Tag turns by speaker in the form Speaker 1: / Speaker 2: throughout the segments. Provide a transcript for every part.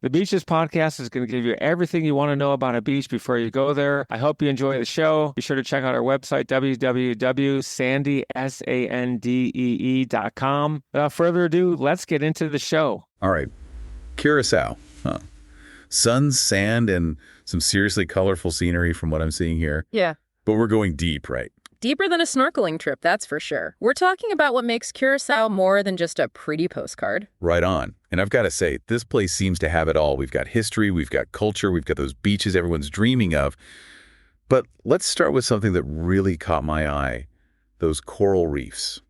Speaker 1: The Beaches podcast is going to give you everything you want to know about a beach before you go there. I hope you enjoy the show. Be sure to check out our website, www.sandee.com. Without further ado, let's get into the show.
Speaker 2: All right. Curacao. Huh. Sun, sand, and some seriously colorful scenery from what I'm seeing here.
Speaker 3: Yeah.
Speaker 2: But we're going deep, right?
Speaker 3: Deeper than a snorkeling trip, that's for sure. We're talking about what makes Curaçao more than just a pretty postcard.
Speaker 2: Right on. And I've got to say, this place seems to have it all. We've got history, we've got culture, we've got those beaches everyone's dreaming of. But let's start with something that really caught my eye, those coral reefs.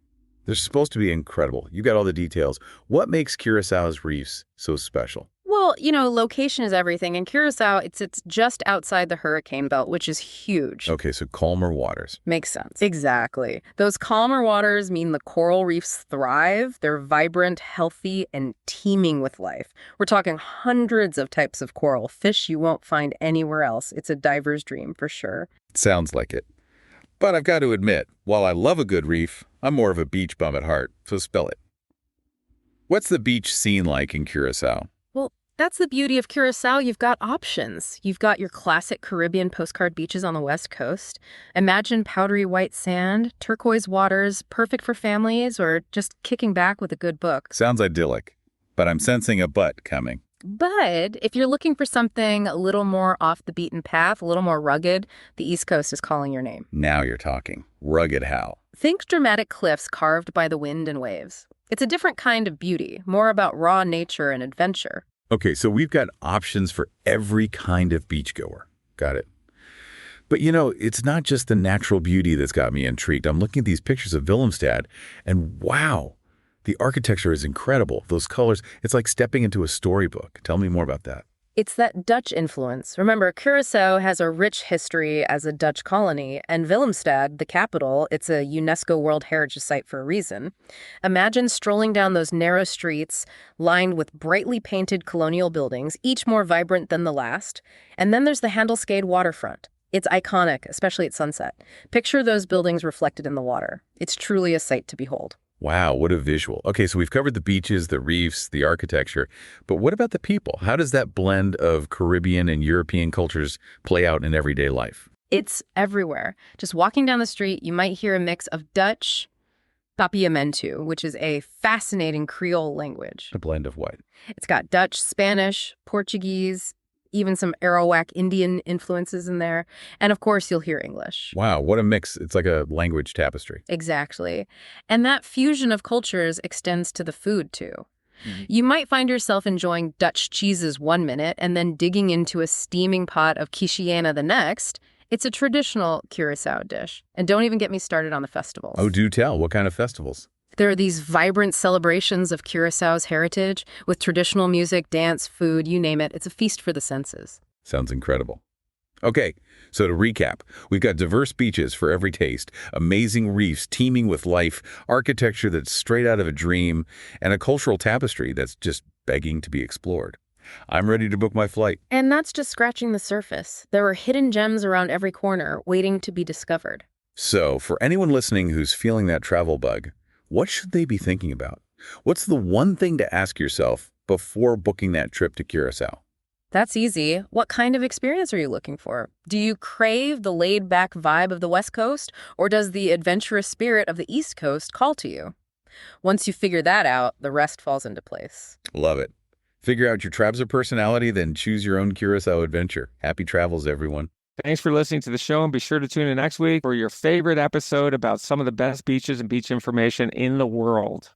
Speaker 2: They're supposed to be incredible. You've got all the details. What makes Curaçao's reefs so special?
Speaker 3: Well, location is everything. In Curaçao, it's just outside the hurricane belt, which is huge.
Speaker 2: Okay, so calmer waters.
Speaker 3: Makes sense. Exactly. Those calmer waters mean the coral reefs thrive. They're vibrant, healthy, and teeming with life. We're talking hundreds of types of coral, fish you won't find anywhere else. It's a diver's dream for sure.
Speaker 2: Sounds like it. But I've got to admit, while I love a good reef, I'm more of a beach bum at heart, so spell it. What's the beach scene like in Curaçao?
Speaker 3: That's the beauty of Curaçao. You've got options. You've got your classic Caribbean postcard beaches on the west coast. Imagine powdery white sand, turquoise waters, perfect for families or just kicking back with a good book.
Speaker 2: Sounds idyllic, but I'm sensing a but coming.
Speaker 3: But if you're looking for something a little more off the beaten path, a little more rugged, the East Coast is calling your name.
Speaker 2: Now you're talking. Rugged how?
Speaker 3: Think dramatic cliffs carved by the wind and waves. It's a different kind of beauty, more about raw nature and adventure.
Speaker 2: Okay, so we've got options for every kind of beachgoer. Got it. But it's not just the natural beauty that's got me intrigued. I'm looking at these pictures of Willemstad, and wow, the architecture is incredible. Those colors, it's like stepping into a storybook. Tell me more about that.
Speaker 3: It's that Dutch influence. Remember, Curaçao has a rich history as a Dutch colony, and Willemstad, the capital, it's a UNESCO World Heritage Site for a reason. Imagine strolling down those narrow streets lined with brightly painted colonial buildings, each more vibrant than the last. And then there's the Handelscade waterfront. It's iconic, especially at sunset. Picture those buildings reflected in the water. It's truly a sight to behold.
Speaker 2: Wow, what a visual. Okay, so we've covered the beaches, the reefs, the architecture, but what about the people? How does that blend of Caribbean and European cultures play out in everyday life?
Speaker 3: It's everywhere. Just walking down the street, you might hear a mix of Dutch, Papiamentu, which is a fascinating Creole language.
Speaker 2: A blend of what?
Speaker 3: It's got Dutch, Spanish, Portuguese, even some Arawak Indian influences in there. And of course, you'll hear English.
Speaker 2: Wow, what a mix. It's like a language tapestry.
Speaker 3: Exactly. And that fusion of cultures extends to the food, too. You might find yourself enjoying Dutch cheeses one minute and then digging into a steaming pot of quichiana the next. It's a traditional Curaçao dish. And don't even get me started on the festivals.
Speaker 2: Oh, do tell. What kind of festivals?
Speaker 3: There are these vibrant celebrations of Curaçao's heritage with traditional music, dance, food, you name it. It's a feast for the senses.
Speaker 2: Sounds incredible. Okay, so to recap, we've got diverse beaches for every taste, amazing reefs teeming with life, architecture that's straight out of a dream, and a cultural tapestry that's just begging to be explored. I'm ready to book my flight.
Speaker 3: And that's just scratching the surface. There are hidden gems around every corner waiting to be discovered.
Speaker 2: So for anyone listening who's feeling that travel bug, what should they be thinking about? What's the one thing to ask yourself before booking that trip to Curaçao?
Speaker 3: That's easy. What kind of experience are you looking for? Do you crave the laid-back vibe of the West Coast, or does the adventurous spirit of the East Coast call to you? Once you figure that out, the rest falls into place.
Speaker 2: Love it. Figure out your Trabzor personality, then choose your own Curaçao adventure. Happy travels, everyone.
Speaker 1: Thanks for listening to the show, and be sure to tune in next week for your favorite episode about some of the best beaches and beach information in the world.